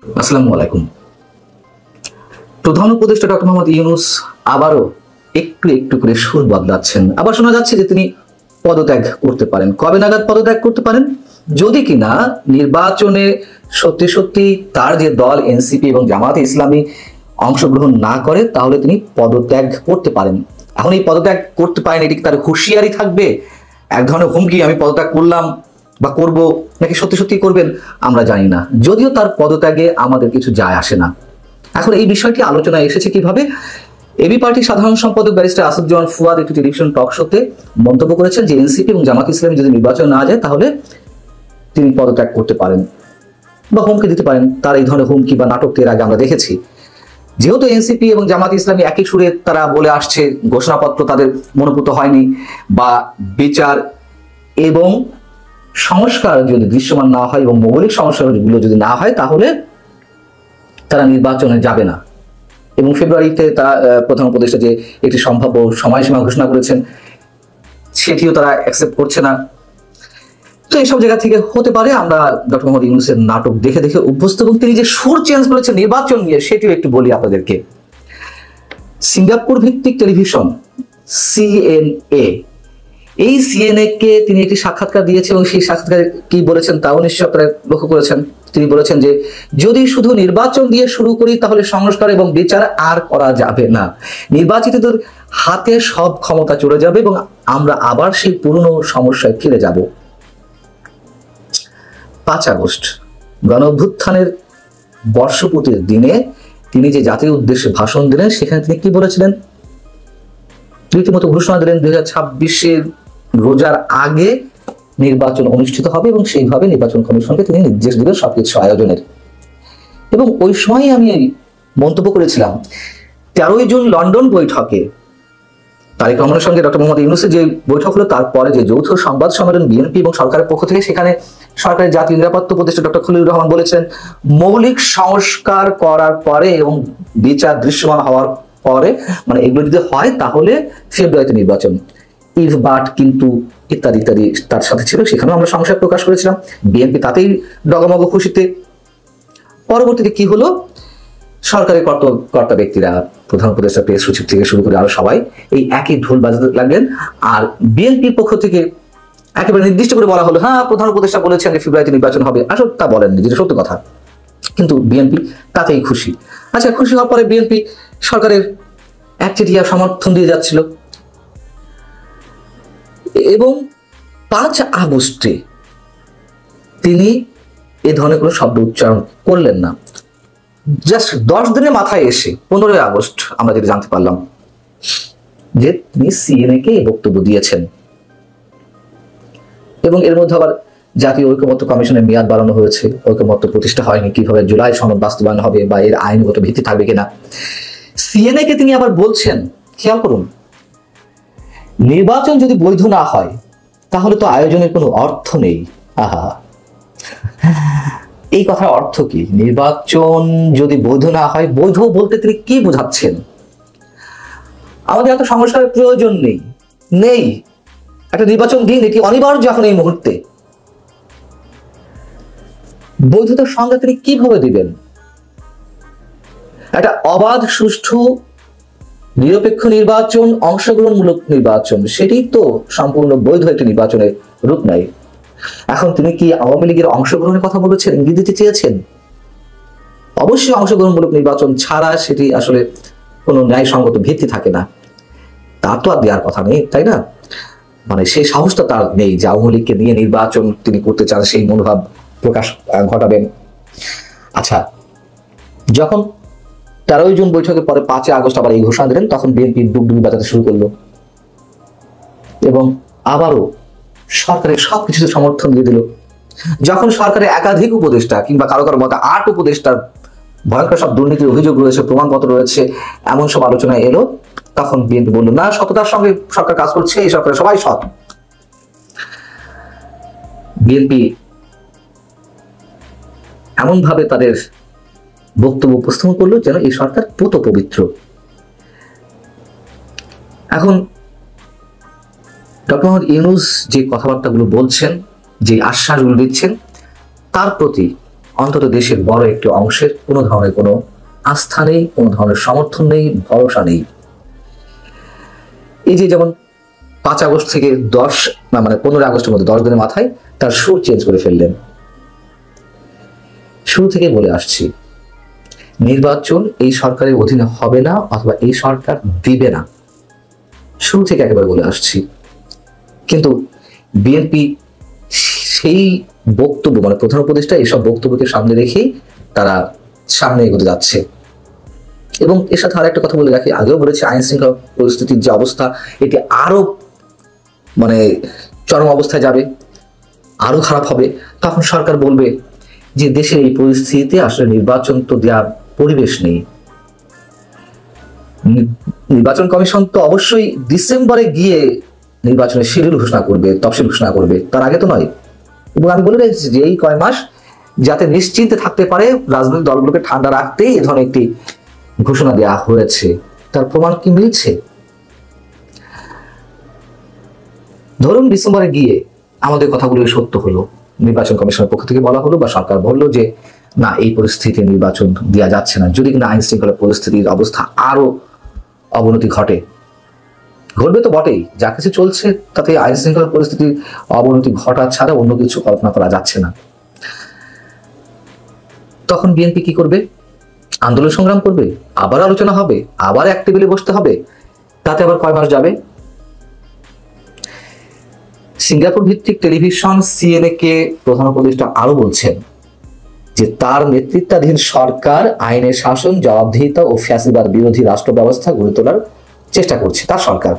আসসালামু আলাইকুম। প্রধান উপদেষ্টা ডক্টর মোহাম্মদ ইউনূস আবারও একটু একটু করে সুর বদলাচ্ছেন। আবার শোনা যাচ্ছে যে তিনি পদত্যাগ করতে পারেন। কবে নাগাদ পদত্যাগ করতে পারেন? যদি কিনা নির্বাচনে সত্যি সত্যি তার যে দল এনসিপি এবং জামায়াতে ইসলামী অংশগ্রহণ না করে, তাহলে তিনি পদত্যাগ করতে পারেন। এখন এই পদত্যাগ করতে পারেন, এটি তার হুঁশিয়ারি থাকবে, এক ধরনের হুমকি, আমি পদত্যাগ করলাম বা করব, নাকি সত্যি সত্যি করবেন আমরা জানি না। যদিও তার পদত্যাগে আমাদের কিছু যায় আসে না। এখন এই বিষয়টি আলোচনায় এসেছে কিভাবে? এবি পার্টির সাধারণ সম্পাদক ব্যারিস্টার আসাদুজ্জামান ফুয়াদ একটি টেলিভিশন টক শোতে মন্তব্য করেছেন যে এনসিপি এবং জামাত ইসলামী যদি নির্বাচন না যায় তাহলে তিনি পদত্যাগ করতে পারেন বা হুমকি দিতে পারেন। তার এই ধরনের হুমকি বা নাটক এর আগে আমরা দেখেছি। যেহেতু এনসিপি এবং জামাত ইসলামী একই সুরে তারা বলে আসছে, ঘোষণাপত্র তাদের মনোভূত হয়নি, বা বিচার এবং সংস্কার যদি দৃশ্যমান না হয় এবং মৌলিক সমস্যাগুলো যদি না হয়, তাহলে তারা নির্বাচনে যাবে না। এবং ফেব্রুয়ারিতে তারা প্রধান উপদেষ্টা যে একটি সম্ভাব্য সময়সীমা ঘোষণা করেছেন, সেটিও তারা অ্যাকসেপ্ট করছে না। তো এইসব জায়গা থেকে হতে পারে আমরা ডক্টর মোহাম্মদ ইউনূসের নাটক দেখে দেখে অভ্যস্ত, এবং তিনি যে সুর চেঞ্জ করেছেন নির্বাচন নিয়ে, সেটিও একটু বলি আপনাদেরকে। সিঙ্গাপুর ভিত্তিক টেলিভিশন সিএনএ, এই সিএনএ কে তিনি একটি সাক্ষাৎকার দিয়েছেন, এবং সেই সাক্ষাৎকারে কি বলেছেন তাও নিশ্চয় আপনারা লক্ষ্য করেছেন। তিনি বলেছেন যে যদি শুধু নির্বাচন দিয়ে শুরু করি তাহলে সংস্কার এবং বিচার আর করা যাবে না, নির্বাচিতদের হাতে সব ক্ষমতা চলে যাবে এবং আমরা আবার সেই পুরনো সমস্যায় ফিরে যাব। 5 আগস্ট গণ অভ্যুত্থানের বর্ষপূর্তির দিনে তিনি যে জাতির উদ্দেশ্যে ভাষণ দিলেন, সেখানে তিনি কি বলেছিলেন? রীতিমতো ঘোষণা দিলেন 2026-এর রোজার আগে নির্বাচন অনুষ্ঠিত হবে, এবং সেইভাবে নির্বাচন কমিশনকে তিনি নির্দেশ দিলেন সবকিছু আয়োজনের। এবং ওই সময় আমি মন্তব্য করেছিলাম, 13ই জুন লন্ডন বৈঠকে তারেক রহমানের সঙ্গে ডক্টর মোহাম্মদ ইউনূসের যে বৈঠক হলো, তারপরে যে যৌথ সংবাদ সম্মেলন বিএনপি এবং সরকারের পক্ষ থেকে, সেখানে সরকারের জাতীয় নিরাপত্তা উপদেষ্টা ডক্টর খলিলুর রহমান বলেছেন, মৌলিক সংস্কার করার পরে এবং বিচার দৃশ্যমান হওয়ার পরে, মানে এগুলো যদি হয় তাহলে ফেব্রুয়ারিতে নির্বাচন। ইফ বাট কিন্তু ইত্যাদি ইত্যাদি তার সাথে ছিল, সেখানেও আমরা সংশয় প্রকাশ করেছিলাম। বিএনপি তাতেই ডগমগ খুশিতে। পরবর্তীতে কি হলো? সরকারি কর্তা ব্যক্তিরা, প্রধান উপদেষ্টা, প্রেস সচিব থেকে শুরু করে আরো সবাই এই একই ঢোল বাজাতে লাগলেন। আর বিএনপির পক্ষ থেকে একেবারে নির্দিষ্ট করে বলা হলো, হ্যাঁ প্রধান উপদেষ্টা বলেছেন যে ফেব্রুয়ারিতে নির্বাচন হবে। আসলে তা বলেননি, যেটা সত্য কথা, কিন্তু বিএনপি তাতেই খুশি। আচ্ছা, খুশি হওয়ার পরে বিএনপি সরকারের একচেটিয়া সমর্থন দিয়ে যাচ্ছিল, এবং 5 আগস্টে তিনি এ ধরনের কোনো শব্দ উচ্চারণ করলেন না। জাস্ট 10 দিনের মাথায় এসে 15ই আগস্ট আমরা যেটা জানতে পারলাম যে তিনি সিএনএ কে বক্তব্য দিয়েছেন। এবং এর মধ্যে আবার জাতীয় ঐকমত্য কমিশনের মেয়াদ বাড়ানো হয়েছে, ঐকমত্য প্রতিষ্ঠা হয়নি, কিভাবে জুলাই সনদ বাস্তবায়ন হবে বা এর আইনগত ভিত্তি থাকবে কিনা। সিএনএ কে তিনি আবার বলছেন, খেয়াল করুন, নির্বাচন যদি বৈধ না হয় তাহলে তো আয়োজনের কোনো অর্থ নেই। আহা, এই কথার অর্থ কি? নির্বাচন যদি বৈধ না হয়, বৈধ বলতে তিনি কি বোঝাচ্ছেন? আমাদের এত সংস্কারের প্রয়োজন নেই, একটা নির্বাচন দিন, এটি অনিবার্য এখন এই মুহূর্তে। বৈধতার সংজ্ঞা তিনি কিভাবে দিবেন? একটা অবাধ, সুষ্ঠু, নিরপেক্ষ নির্বাচন, অংশগ্রহণমূলক নির্বাচন, সেটি তো সম্পূর্ণ বৈধ একটি নির্বাচনের রূপ নাই। এখন তিনি কি আওয়ামী লীগের অংশগ্রহণের কথা বলেছেন, ইঙ্গিত দিতে চেয়েছেন? অবশ্যই অংশগ্রহণমূলক নির্বাচন ছাড়া সেটি আসলে কোনো ন্যায়সঙ্গত ভিত্তি থাকে না, তার তো আর দেওয়ার কথা নেই, তাই না? মানে সেই সাহসটা তার নেই যে আওয়ামী লীগকে নিয়ে নির্বাচন তিনি করতে চান, সেই মনোভাব প্রকাশ ঘটাবেন। আচ্ছা, যখন 13ই জুন বৈঠকের পরে 5 আগস্ট আবার এই ঘোষণা দিলেন, তখন বিএনপি ডুগডুগি বাজাতে শুরু করলো, এবং আবারও সরকারের সবকিছুতে সমর্থন দিয়ে দিল। যখন সরকারের একাধিক উপদেষ্টা কিংবা কারো কারো মতে 8 উপদেষ্টার ভয়ঙ্কর সব দুর্নীতির অভিযোগ রয়েছে, প্রমাণপত্র রয়েছে, এমন সব আলোচনায় এলো, তখন বিএনপি বলল, না, সততার সঙ্গে সরকার কাজ করছে, এই সরকারের সবাই সৎ। বিএনপি এমন ভাবে তাদের বক্তব্য উপস্থাপন করলো যেন এই সরকার পুত পবিত্র। এখন ডক্টর মোহাম্মদ ইউনূস যে কথাবার্তাগুলো বলছেন, যে আশ্বাসগুলো দিচ্ছেন, তার প্রতি অন্তত দেশের বড় একটি অংশের কোনো ধরনের কোনো আস্থা নেই, কোনো ধরনের সমর্থন নেই, ভরসা নেই। এই যে যেমন 5 আগস্ট থেকে 15 আগস্টের মধ্যে 10 দিনের মাথায় তার সুর চেঞ্জ করে ফেললেন। শুরু থেকে বলে আসছি, নির্বাচন এই সরকারের অধীনে হবে না, অথবা এই সরকার দিবে না, শুরু থেকে একেবারে বলে আসছি। কিন্তু বিএনপি সেই বক্তব্য, মানে প্রধান উপদেষ্টা এইসব বক্তব্যকে সামনে রেখেই তারা সামনে এগোতে যাচ্ছে। এবং এর সাথে আর একটা কথা বলে রাখি, আগেও বলেছি, আইন শৃঙ্খলা পরিস্থিতির যে অবস্থা, এটি আরো চরম অবস্থায় যাবে, আরো খারাপ হবে। তখন সরকার বলবে যে দেশের এই পরিস্থিতিতে আসলে নির্বাচন তো দেওয়ার পরিবেশ নেই। নির্বাচন কমিশন তো অবশ্যই ডিসেম্বরে গিয়ে নির্বাচনের শিডিউল ঘোষণা করবে, তফসিল ঘোষণা করবে, তার আগে তো নয়। এবং আমি বলে রেখেছি যে এই কয় মাস যাতে নিশ্চিন্তে থাকতে পারে, রাজনৈতিক দলগুলোকে ঠান্ডা রাখতেই এ ধরনের একটি ঘোষণা দেওয়া হয়েছে। তার প্রমাণ কি মিলছে? ধরুন ডিসেম্বরে গিয়ে আমাদের কথাগুলো সত্য হলো, নির্বাচন কমিশনের পক্ষ থেকে বলা হলো বা সরকার বললো যে না, এই পরিস্থিতিতে নির্বাচন দেওয়া যাচ্ছে না। যদি কিনা আইন শৃঙ্খলা পরিস্থিতির অবস্থা আরো অবনতি ঘটবে তো বটেই, যা কিছু চলছে তাতে আইন শৃঙ্খলা পরিস্থিতির অবনতি ঘটা ছাড়া অন্য কিছু কল্পনা করা যাচ্ছে না। তখন বিএনপি কি করবে? আন্দোলন সংগ্রাম করবে, আবার আলোচনা হবে, আবার এক টেবিলে বসতে হবে। তাতে আবার কয় মাস যাবে? সিঙ্গাপুর ভিত্তিক টেলিভিশন সিএনএ কে প্রধান উপদেষ্টা আরো বলছেন যে তার নেতৃত্বাধীন সরকার আইনের শাসন, জবাবদিহিতা ও ফ্যাসিবাদ বিরোধী রাষ্ট্র ব্যবস্থা গড়ে তোলার চেষ্টা করছে তার সরকার।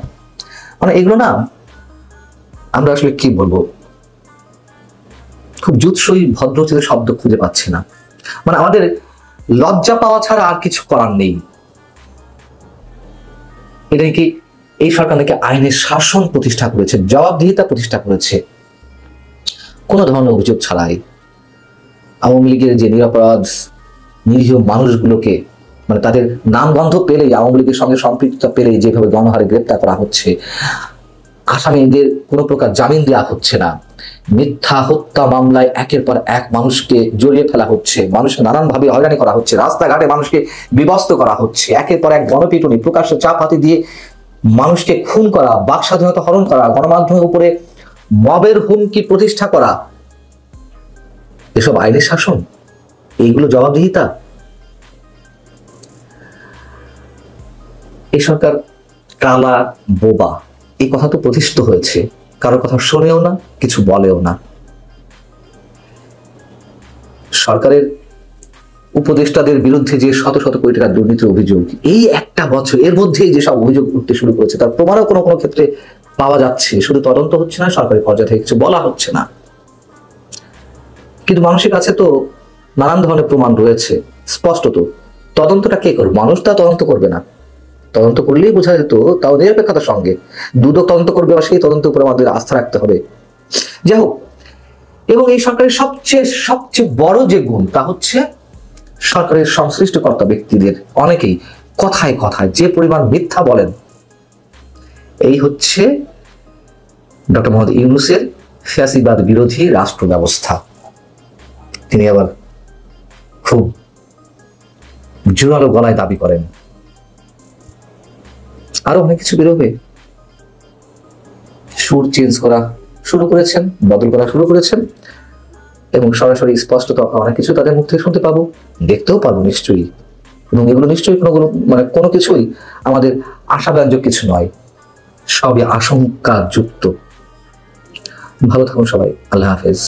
মানে এগুলো না, আমরা আসলে কি বলবো, খুব জুৎসই ভদ্রোচিত শব্দ খুঁজে পাচ্ছি না। মানে আমাদের লজ্জা পাওয়া ছাড়া আর কিছু করার নেই। এটা কি এই সরকার নাকি আইনের শাসন প্রতিষ্ঠা করেছে, জবাবদিহিতা প্রতিষ্ঠা করেছে কোনো ধরনের অভিযোগ ছাড়াই। আওয়ামী লীগের যে নিরপরাধ নিরীহ মানুষগুলোকে, মানে তাদের নাম গন্ধ পেলেই, আওয়ামী লীগের সঙ্গে সম্পৃক্ততা পেলেই যেভাবে গণহারে গ্রেপ্তার করা হচ্ছে, আসামিদের কোনো প্রকার জামিন দেওয়া হচ্ছে না, মিথ্যা হত্যা মামলায় একের পর এক মানুষকে জড়িয়ে ফেলা হচ্ছে, মানুষকে নানানভাবে হয়রানি করা হচ্ছে, রাস্তাঘাটে মানুষকে বিবস্ত করা হচ্ছে, একের পর এক গণপিটুনি, প্রকাশ্যে চাপ হাতি দিয়ে মানুষকে খুন করা, বাক স্বাধীনতা হরণ করা, গণমাধ্যমের উপরে মবের হুমকি প্রতিষ্ঠা করা, এসব আইনের শাসন, এইগুলো জবাবদিহিতা? এই সরকার কালা বোবা, এই কথা তো প্রতিষ্ঠিত হয়েছে, কারোর কথা শোনেও না, কিছু বলেও না। সরকারের উপদেষ্টাদের বিরুদ্ধে যে শত শত কোটি টাকার দুর্নীতির অভিযোগ, এই একটা বছর এর মধ্যেই যেসব অভিযোগ উঠতে শুরু করেছে, তার প্রমাণও কোনো কোনো ক্ষেত্রে পাওয়া যাচ্ছে। শুধু তদন্ত হচ্ছে না, সরকারি পর্যায়ে থেকে কিছু বলা হচ্ছে না, কিন্তু মানুষের কাছে তো নানান ধরনের প্রমাণ রয়েছে স্পষ্টত। তদন্তটা কে করবে? মানুষ তা তদন্ত করবে না। তদন্ত করলেই বোঝা যেত, তাও নিরপেক্ষতার সঙ্গে। দুদক তদন্ত করবে, আর সেই তদন্তের উপরে আমাদের আস্থা রাখতে হবে। যাই হোক, এবং এই সরকারের সবচেয়ে বড় যে গুণ, তা হচ্ছে সরকারের সংশ্লিষ্ট কর্তা ব্যক্তিদের অনেকেই কথায় কথায় যে পরিমাণ মিথ্যা বলেন, এই হচ্ছে ডক্টর মোহাম্মদ ইউনূসের ফ্যাসিবাদ বিরোধী রাষ্ট্র ব্যবস্থা। তিনি আবার খুব জোরালো গলায় দাবি করেন আরো অনেক কিছু বেরোবে। সুর চেঞ্জ করা শুরু করেছেন, বদল করা শুরু করেছেন, এবং সরাসরি স্পষ্টত অনেক কিছু তাদের মুখ থেকে শুনতে পাবো, দেখতেও পাবো নিশ্চয়ই। এবং এগুলো নিশ্চয়ই কোনো কিছুই আমাদের আশাব্যঞ্জক কিছু নয়, সবই আশঙ্কা যুক্ত। ভালো থাকুন সবাই, আল্লাহ হাফেজ।